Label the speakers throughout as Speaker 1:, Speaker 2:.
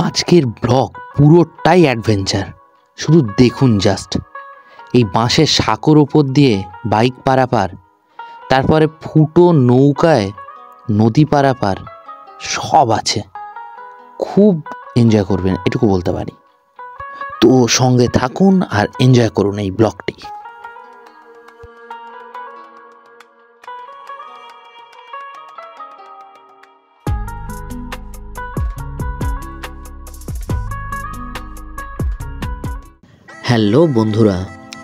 Speaker 1: আজকের ব্লগ পুরোটাই অ্যাডভেঞ্চার। শুধু দেখুন জাস্ট, এই বাঁশের সাঁকোর ওপর দিয়ে বাইক পারাপার, তারপরে ফুটো নৌকায় নদী পারাপার, সব আছে। খুব এনজয় করবেন এটুকু বলতে পারি। তো সঙ্গে থাকুন আর এনজয় করুন এই ব্লগটি। হ্যালো বন্ধুরা,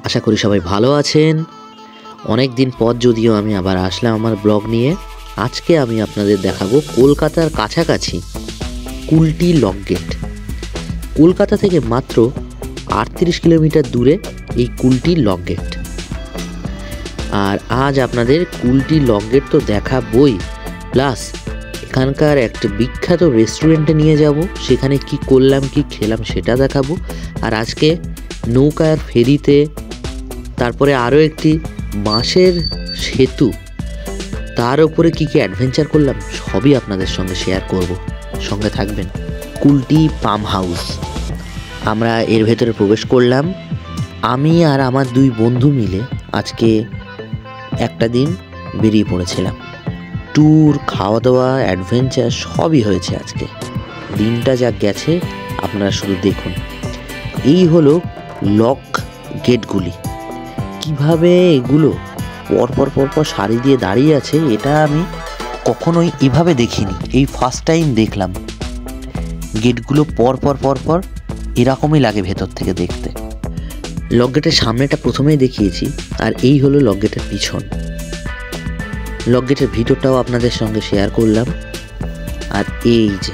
Speaker 1: আশা করি সবাই ভালো আছেন। অনেক দিন পর যদিও আমি আবার আসলাম আমার ব্লগ নিয়ে। আজকে আমি আপনাদের দেখাবো কলকাতার কাছাকাছি কুলটি লক গেট। কলকাতা থেকে মাত্র 38 কিলোমিটার দূরে এই কুলটি লক গেট। আর আজ আপনাদের কুলটি লক গেট তো দেখাবই, প্লাস এখানকার একটা বিখ্যাত রেস্টুরেন্টে নিয়ে যাব, সেখানে কি করলাম কি খেলাম সেটা দেখাবো। আর আজকে নৌকার ফেরিতে, তারপরে আরও একটি বাঁশের সেতু, তার উপরে কি কি অ্যাডভেঞ্চার করলাম সবই আপনাদের সঙ্গে শেয়ার করব। সঙ্গে থাকবেন। কুলটি পাম হাউস, আমরা এর ভেতরে প্রবেশ করলাম। আমি আর আমার দুই বন্ধু মিলে আজকে একটা দিন বেরিয়ে পড়েছিলাম। ট্যুর, খাওয়া দাওয়া, অ্যাডভেঞ্চার সবই হয়েছে আজকে। দিনটা যা গেছে আপনারা শুধু দেখুন। এই হলো লক গেটগুলি। কিভাবে এগুলো পরপর সারি দিয়ে দাঁড়িয়ে আছে, এটা আমি কখনোই এভাবে দেখিনি, এই ফার্স্ট টাইম দেখলাম। গেটগুলো পরপর এরকমই লাগে ভেতর থেকে দেখতে। লক গেটের সামনেটা প্রথমেই দেখিয়েছি, আর এই হলো লক গেটের পিছন। লক গেটের ভিতরটাও আপনাদের সঙ্গে শেয়ার করলাম। আর এই যে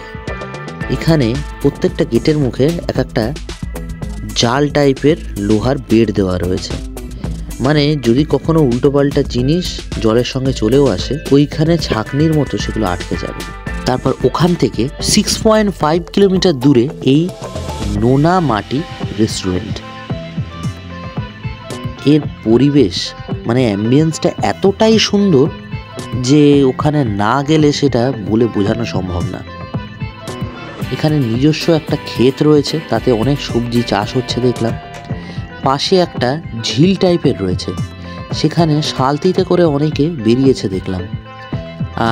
Speaker 1: এখানে প্রত্যেকটা গেটের মুখে এক একটা জাল টাইপের লোহার বেড় দেওয়া রয়েছে, মানে যদি কখনো উল্টোপাল্টা জিনিস জলের সঙ্গে চলেও আসে, ওইখানে ছাঁকনির মতো সেগুলো আটকে যাবে। তারপর ওখান থেকে 6.5 কিলোমিটার দূরে এই নোনা মাটি রেস্টুরেন্ট। এর পরিবেশ মানে অ্যাম্বিয়েন্সটা এতটাই সুন্দর যে ওখানে না গেলে সেটা বলে বোঝানো সম্ভব না। এখানে নিজস্ব একটা ক্ষেত রয়েছে, তাতে অনেক সবজি চাষ হচ্ছে দেখলাম। পাশে একটা ঝিল টাইপের রয়েছে, সেখানে শালতিতে করে অনেকে বেরিয়েছে দেখলাম।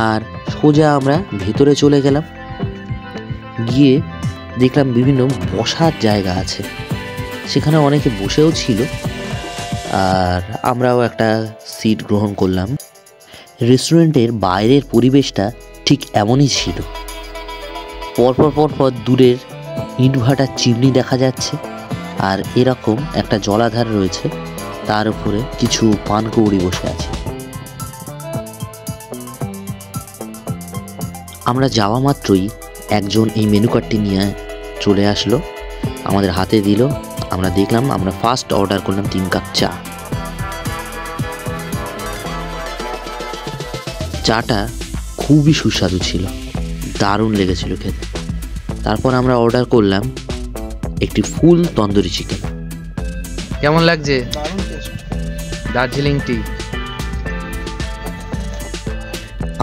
Speaker 1: আর সোজা আমরা ভেতরে চলে গেলাম, গিয়ে দেখলাম বিভিন্ন বসার জায়গা আছে, সেখানে অনেকে বসেও ছিল। আর আমরাও একটা সিট গ্রহণ করলাম। রেস্টুরেন্টের বাইরের পরিবেশটা ঠিক এমনই ছিল। পরপর দূরের ইটভাটার চিমনি দেখা যাচ্ছে, আর এরকম একটা জলাধার রয়েছে, তার উপরে কিছু পানকৌড়ি বসে আছে। আমরা যাওয়া মাত্রই একজন এই মেনু কার্ডটি নিয়ে চলে আসলো, আমাদের হাতে দিল। আমরা দেখলাম, আমরা ফার্স্ট অর্ডার করলাম 3 কাপ চা। চাটা খুবই সুস্বাদু ছিল, দারুণ লেগেছিল খেতে। তারপর আমরা অর্ডার করলাম একটি ফুল তন্দুরি চিকেন।
Speaker 2: কেমন লাগছে? দার্জিলিং টি।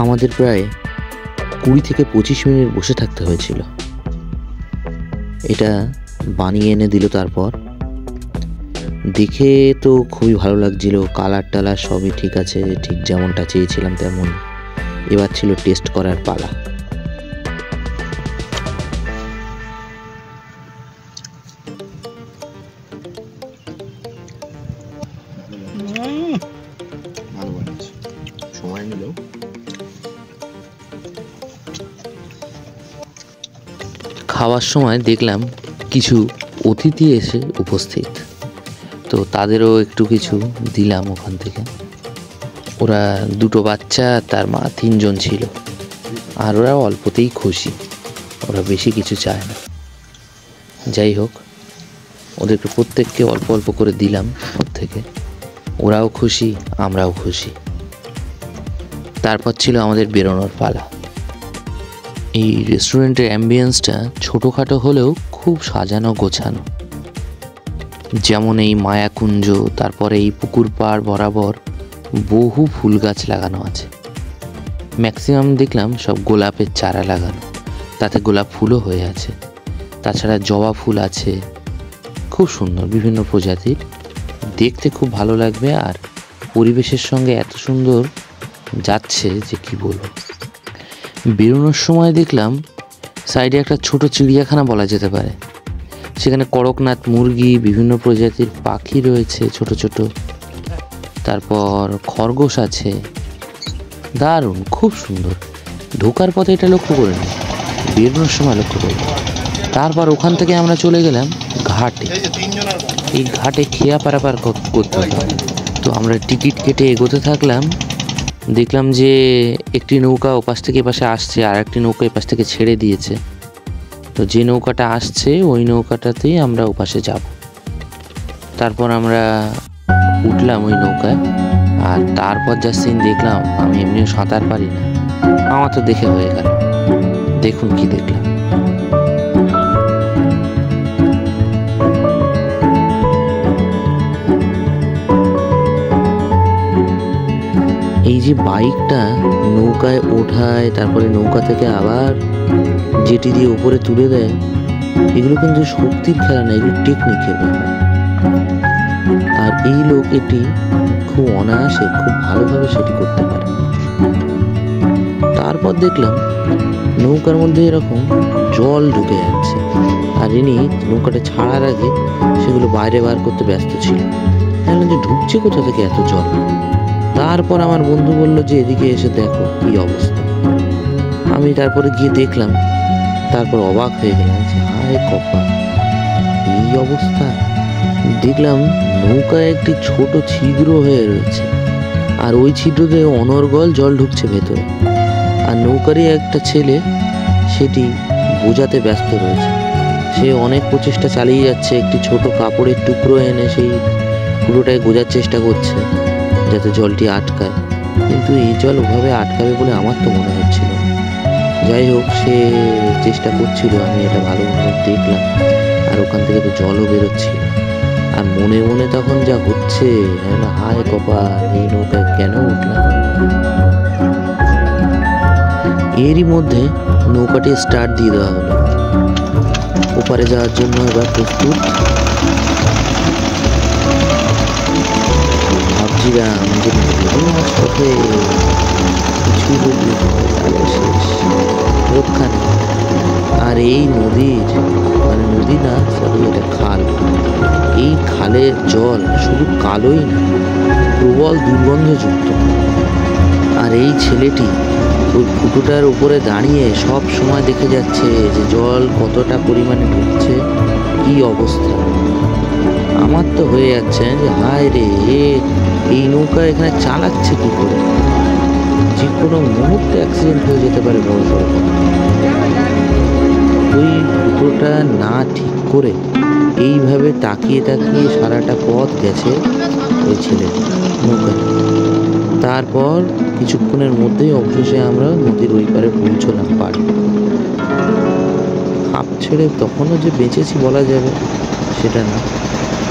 Speaker 1: আমাদের প্রায় 20 থেকে 25 মিনিট বসে থাকতে হয়েছিল। এটা বানিয়ে এনে দিল। তারপর দেখে তো খুবই ভালো লাগছিল, কালার টালার সবই ঠিক আছে, ঠিক যেমনটা চেয়েছিলাম তেমন। এবার ছিল টেস্ট করার পালা। খাওয়ার সময় দেখলাম কিছু অতিথি এসে উপস্থিত, তো তাদেরও একটু কিছু দিলাম ওখান থেকে। ওরা 2 বাচ্চা, তার মা 3 জন ছিল, আর ওরা অল্পতেই খুশি, ওরা বেশি কিছু চায় না। যাই হোক, ওদেরকে প্রত্যেককে অল্প অল্প করে দিলাম ওর থেকে। ওরাও খুশি, আমরাও খুশি। তারপর ছিল আমাদের বেরোনোর পালা। এই রেস্টুরেন্টের অ্যাম্বিয়েন্সটা ছোটোখাটো হলেও খুব সাজানো গোছানো। যেমন এই মায়াকুঞ্জ, তারপরে এই পুকুর পাড় বরাবর বহু ফুল গাছ লাগানো আছে। ম্যাক্সিমাম দেখলাম সব গোলাপের চারা লাগানো, তাতে গোলাপ ফুলও হয়ে আছে। তাছাড়া জবা ফুল আছে, খুব সুন্দর বিভিন্ন প্রজাতির, দেখতে খুব ভালো লাগবে। আর পরিবেশের সঙ্গে এত সুন্দর যাচ্ছে যে কি বলবো। বেরোনোর সময় দেখলাম সাইডে একটা ছোট চিড়িয়াখানা বলা যেতে পারে, সেখানে করকনাথ মুরগি, বিভিন্ন প্রজাতির পাখি রয়েছে ছোট ছোট, তারপর খরগোশ আছে, দারুণ, খুব সুন্দর। ঢোকার পথে এটা লক্ষ্য করিনি, বেরোনোর সময় লক্ষ্য করি। তারপর ওখান থেকে আমরা চলে গেলাম ঘাটে। এই ঘাটে খেয়া পারাপার করতে হবে, তো আমরা টিকিট কেটে এগোতে থাকলাম। দেখলাম যে একটি নৌকা ওপাশ থেকে এপাশে আসছে, আর একটি নৌকা এপাশ থেকে ছেড়ে দিয়েছে। তো যে নৌকাটা আসছে ওই নৌকাটাতেই আমরা ওপাশে যাব। তারপর আমরা উঠলাম ওই নৌকায়, আর তারপর যা সিন দেখলাম, আমি এমনিও সাঁতার পারি না, আমার তো দেখে হয়ে গেল। দেখুন কি দেখলাম। এই যে বাইকটা নৌকায় ওঠায়, তারপরে নৌকা থেকে আবার জেটি দিয়ে উপরে তুলে দেয়, এগুলো কিন্তু শক্তির খেলা না, এগুলো টেকনিকের ব্যাপার। আর এই লোক এটি খুব অনায়াসে, খুব ভালোভাবে সেটি করতে পারে। তারপর দেখলাম নৌকার মধ্যে এরকম জল ঢুকে যাচ্ছে, আর ইনি নৌকাটা ছাড়ার আগে সেগুলো বাইরে বার করতে ব্যস্ত ছিল। দেখলাম যে ঢুকছে কোথা থেকে এত জল। তারপর আমার বন্ধু বলল যে এদিকে এসে দেখো কি অবস্থা। আমি তারপরে গিয়ে দেখলাম, তারপর অবাক হয়ে গেলাম যে হায় কপাল, এই অবস্থা। দেখলাম নৌকায় একটি ছোট ছিদ্র হয়ে রয়েছে, আর ওই ছিদ্রতে অনর্গল জল ঢুকছে ভেতরে। আর নৌকারই একটা ছেলে সেটি বোঝাতে ব্যস্ত রয়েছে। সে অনেক প্রচেষ্টা চালিয়ে যাচ্ছে, একটি ছোট কাপড়ের টুকরো এনে সেই পুরোটাই গোজার চেষ্টা করছে যাতে জলটি আটকায়, কিন্তু এই জল ওভাবে আটকাবে বলে আমার তো মনে হচ্ছিল না। যাই হোক, সে চেষ্টা করছিল, আমি এটা ভালোভাবে দেখলাম। আর ওখান থেকে তো জলও বেরোচ্ছিল, আর মনে মনে তখন যা হচ্ছে, হায় কপাল, এই নৌকায় কেন উঠলাম। এরই মধ্যে নৌকাটি স্টার্ট দিয়ে দেওয়া হলো, ওপারে যাওয়ার জন্য এবার প্রস্তুত। ভাবছিলাম যে পথে কিছু যদি তাহলে শেষ, রক্ষা নেই। আর এই নদীর, মানে নদী না, সরি এটা খাল, এই খালের জল শুধু কালোই না, প্রবল দুর্গন্ধযুক্ত। আর এই ছেলেটি ওই ফুটোটার উপরে দাঁড়িয়ে সব সময় দেখে যাচ্ছে যে জল কতটা পরিমাণে ঢুকছে, কি অবস্থা। আমার তো হয়ে যাচ্ছে যে হায় রে, এই নৌকা এখানে চালাচ্ছে কি করে, যে কোনো মুহূর্তে অ্যাক্সিডেন্ট হয়ে যেতে পারে বড় বড়। ওই ফুটোটা না ঠিক করে এইভাবে তাকিয়ে তাকিয়ে সারাটা পথ গেছে ওই ছেলেটি নৌকায়। তারপর কিছুক্ষণের মধ্যেই অবশেষে আমরা নদীর ওই পারে পৌঁছলাম পাড়ে। হাঁপ ছেড়ে তখনও যে বেঁচেছি বলা যাবে সেটা না।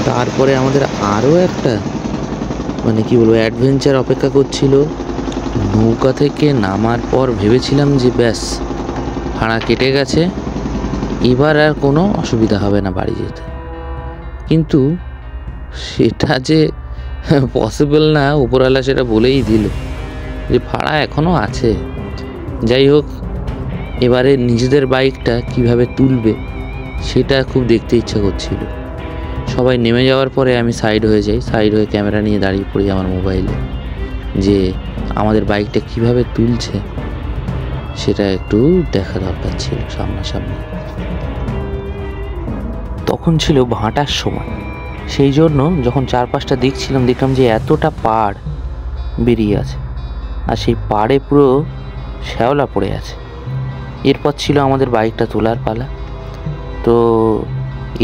Speaker 1: তারপরে আমাদের আরও একটা, মানে কি বলবো, অ্যাডভেঞ্চার অপেক্ষা করছিল। নৌকা থেকে নামার পর ভেবেছিলাম যে ব্যাস ভাড়া কেটে গেছে, এবার আর কোনো অসুবিধা হবে না বাড়ি যেতে, কিন্তু সেটা যে পসিবল না, উপরওয়ালা সেটা বলেই দিল যে ভাড়া এখনও আছে। যাই হোক, এবারে নিজেদের বাইকটা কিভাবে তুলবে সেটা খুব দেখতে ইচ্ছা করছিল। সবাই নেমে যাওয়ার পরে আমি সাইড হয়ে যাই, সাইড হয়ে ক্যামেরা নিয়ে দাঁড়িয়ে পড়ি আমার মোবাইলে, যে আমাদের বাইকটা কিভাবে তুলছে সেটা একটু দেখা দরকার ছিল সামনাসামনি। তখন ছিল ভাটার সময়, সেই জন্য যখন চারপাশটা দেখছিলাম, দেখলাম যে এতটা পাড় বেরিয়ে আছে, আর সেই পাড়ে পুরো শ্যাওলা পড়ে আছে। এরপর ছিল আমাদের বাইকটা তোলার পালা। তো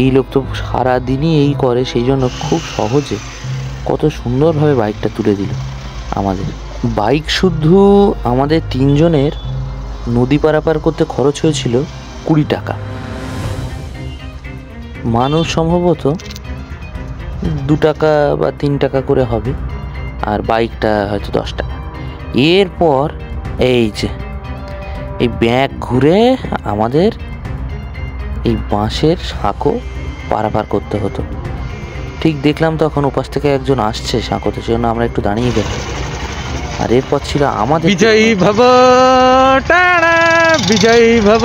Speaker 1: এই লোক তো সারাদিনই এই করে, সেই জন্য খুব সহজে কত সুন্দরভাবে বাইকটা তুলে দিল আমাদের। বাইক শুদ্ধ আমাদের তিনজনের নদী পারাপার করতে খরচ হয়েছিল 20 টাকা। মানুষ সম্ভবত 2 টাকা বা 3 টাকা করে হবে, আর বাইকটা হয়তো 10 টাকা। এরপর এই যে এই ব্যাগ ঘুরে আমাদের এই বাঁশের সাঁকো পারাপার করতে হতো। ঠিক দেখলাম তখন ওপাশ থেকে একজন আসছে সাঁকোতে, সেজন্য আমরা একটু দাঁড়িয়ে গেলাম। আর এরপর ছিল আমাদের
Speaker 2: বিজয়ী ভব, টানা বিজয়ী ভব।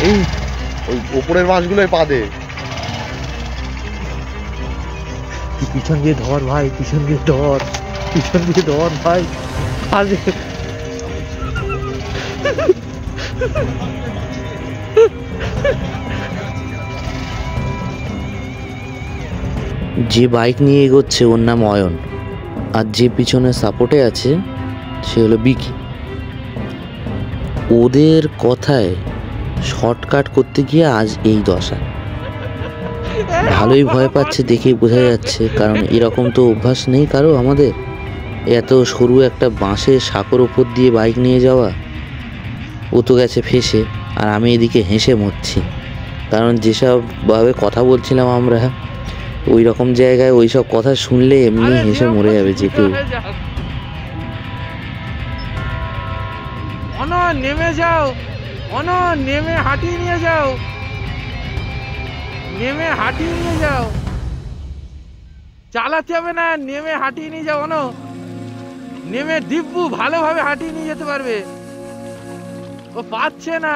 Speaker 3: এই ওই উপরের মাছগুলোই পা দে।
Speaker 2: পিছন দিয়ে ধর ভাই, পিছন দিয়ে ধর, পিছন দিয়ে ধর ভাই। আরে
Speaker 1: যে বাইক নিয়ে এগোচ্ছে ওর নাম অয়ন, আর যে পিছনে সাপোর্টে আছে সে হলো বিকি। ওদের কথায় শর্টকাট করতে গিয়ে আজ এই দশা। ভালোই ভয় পাচ্ছে দেখেই বোঝা যাচ্ছে, কারণ এরকম তো অভ্যাস নেই কারো আমাদের। এত সরু একটা বাঁশের সাঁকোর ওপর দিয়ে বাইক নিয়ে যাওয়া। ও তো গেছে ফেসে, আর আমি এদিকে হেসে মরছি, কারণ যেসবভাবে কথা বলছিলাম আমরা ওই রকম জায়গায় ওই সব কথা শুনলে এমনি হেসে মরে যাবে যে কেউ।
Speaker 2: নেমে যাও, নেমে হাঁটিয়ে নিয়ে যাও, নেমে হাঁটিয়ে নিয়ে যাও। চালাতে হবে না, নেমে হাঁটিয়ে নিয়ে যাও। নেমে দিব্যু ভালোভাবে হাঁটিয়ে নিয়ে যেতে পারবে। ও পাচ্ছে না।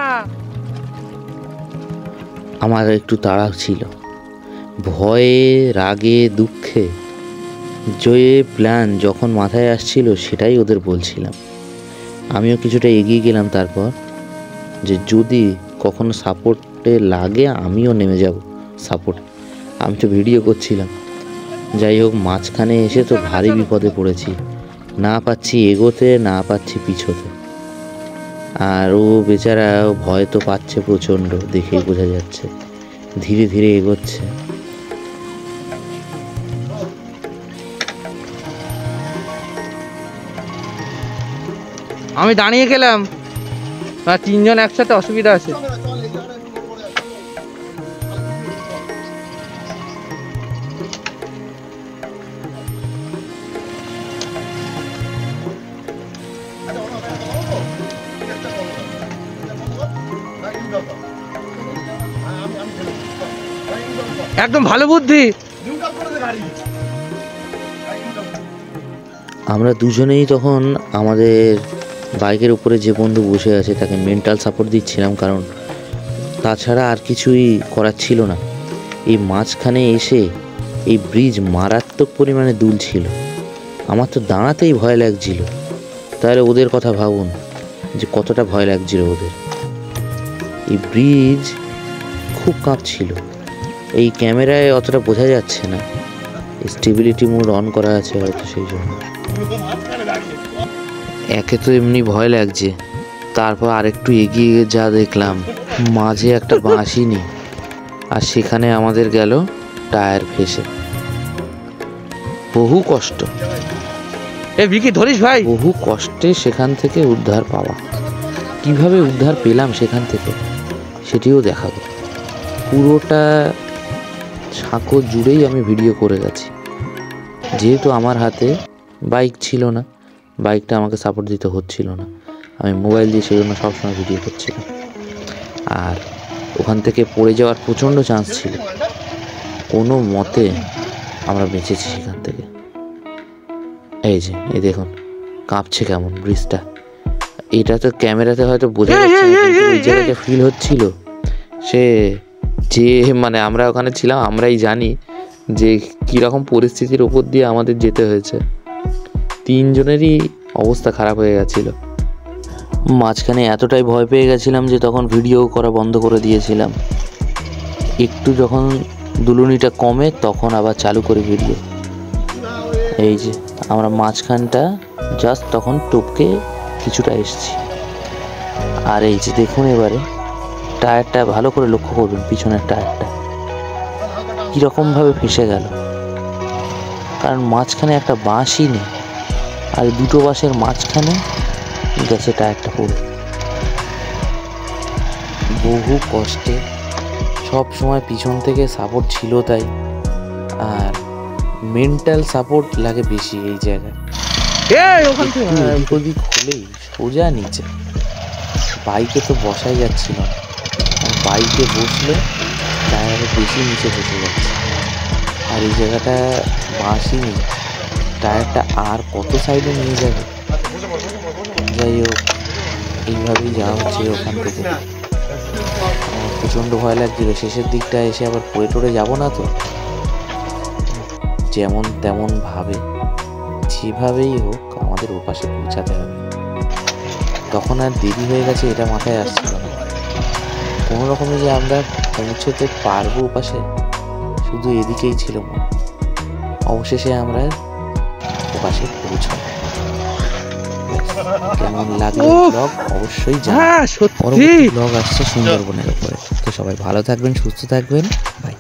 Speaker 1: আমার একটু তাড়া ছিল, ভয়ে রাগে দুঃখে যে প্ল্যান যখন মাথায় আসছিল সেটাই ওদের বলছিলাম। আমিও কিছুটা এগিয়ে গেলাম, তারপর যে যদি কখনো সাপোর্টে লাগে আমিও নেমে যাব সাপোর্ট। আমি তো ভিডিও করছিলাম। যাই হোক, মাঝখানে এসে তো ভারী বিপদে পড়েছি, না পাচ্ছি এগোতে, না পাচ্ছি পিছোতে। আর ও বেচারা ভয় তো পাচ্ছে প্রচণ্ড, দেখেই বোঝা যাচ্ছে। ধীরে ধীরে এগোচ্ছে।
Speaker 2: আমি দাঁড়িয়ে গেলাম, আর তিনজন একসাথে অসুবিধা আছে। একদম ভালো বুদ্ধি।
Speaker 1: আমরা দুজনেই তখন আমাদের বাইকের উপরে যে বন্ধু বসে আছে তাকে মেন্টাল সাপোর্ট দিচ্ছিলাম, কারণ তাছাড়া আর কিছুই করার ছিল না। এই মাঝখানে এসে এই ব্রিজ মারাত্মক পরিমাণে দুলছিল, আমার তো দাঁড়াতেই ভয় লাগছিল। তাহলে ওদের কথা ভাবুন যে কতটা ভয় লাগছিল ওদের। এই ব্রিজ খুব কাঁপছিল, এই ক্যামেরায় অতটা বোঝা যাচ্ছে না, স্টেবিলিটি মোড অন করা আছে হয়তো সেই জন্য। একে তো এমনি ভয় লাগছে, তারপর আরেকটু এগিয়ে যা দেখলাম মাঝে একটা বাঁশিনি, আর সেখানে আমাদের গেল টায়ার ফেসে। বহু কষ্ট,
Speaker 2: ভিকি ধরিস ভাই,
Speaker 1: বহু কষ্টে সেখান থেকে উদ্ধার পাওয়া। কিভাবে উদ্ধার পেলাম সেখান থেকে সেটিও দেখাবো। পুরোটা সাঁকো জুড়েই আমি ভিডিও করে গেছি। যেহেতু আমার হাতে বাইক ছিল না, বাইকটা আমাকে সাপোর্ট দিতে হচ্ছিল না, আমি মোবাইল দিয়ে সেই জন্য সবসময় ভিডিও করছিলাম। আর ওখান থেকে পড়ে যাওয়ার প্রচণ্ড চান্স ছিল, কোনো মতে আমরা বেঁচেছি সেখান থেকে। এই যে এই দেখুন কাঁপছে কেমন ব্রিজটা। এটা তো ক্যামেরাতে হয়তো বোঝা যাচ্ছে না, কিন্তু ওই জায়গাটা ফিল হচ্ছিল। সে যে মানে আমরা ওখানে ছিলাম আমরাই জানি যে কীরকম পরিস্থিতির ওপর দিয়ে আমাদের যেতে হয়েছে। তিনজনেরই অবস্থা খারাপ হয়ে গেছিল। মাঝখানে এতটাই ভয় পেয়ে গেছিলাম যে তখন ভিডিও করা বন্ধ করে দিয়েছিলাম। একটু যখন দুলুনিটা কমে তখন আবার চালু করে ভিডিও। এই যে আমরা মাঝখানটা জাস্ট তখন টপকে কিছুটা এসেছি। আর এই যে দেখুন এবারে টায়ারটা ভালো করে লক্ষ্য করবেন, পিছনের টায়ারটা কীরকমভাবে ফেসে গেল, কারণ মাঝখানে একটা বাঁশই নেই, আর দুটো বাঁশের মাঝখানে গেছে টায়ারটা পড়ে। বহু কষ্টে
Speaker 4: সব সময় পিছন থেকে সাপোর্ট ছিল তাই, আর মেন্টাল সাপোর্ট লাগে বেশি এই জায়গায়।
Speaker 2: এই ওখান থেকে
Speaker 4: একটু এদিক ওদিক হলেই সোজা নিচে। বাইকে তো বসাই যাচ্ছিল না, আর বাইকে বসলে টায়ারে বেশি নিচে বসে যাচ্ছে। আর এই জায়গাটা বাঁশই নেই, টায়ারটা আর কত সাইডে নিয়ে যাবে। যাই হোক, এইভাবেই যাওয়া হচ্ছে ওখান থেকে। প্রচণ্ড ভয় লাগছিল, শেষের দিকটা এসে আবার পড়ে টরে যাবো না তো। যেমন তেমন ভাবে যেভাবেই হোক আমাদের ওপাশে পৌঁছাতে হবে। তখন আর দেরি হয়ে গেছে এটা মাথায় আসছিল না। কোনো রকমে যে আমরা পৌঁছতে পারবো ওপাশে, শুধু এদিকেই ছিল মন। অবশেষে আমরা ওপাশে পৌঁছাবো। কেমন লাগলো ব্লগ অবশ্যই জানাবেন।
Speaker 2: হ্যাঁ সত্যি
Speaker 4: পরবর্তী ব্লগ আসছে সুন্দরবনের উপরে। তো সবাই ভালো থাকবেন, সুস্থ থাকবেন, বাই।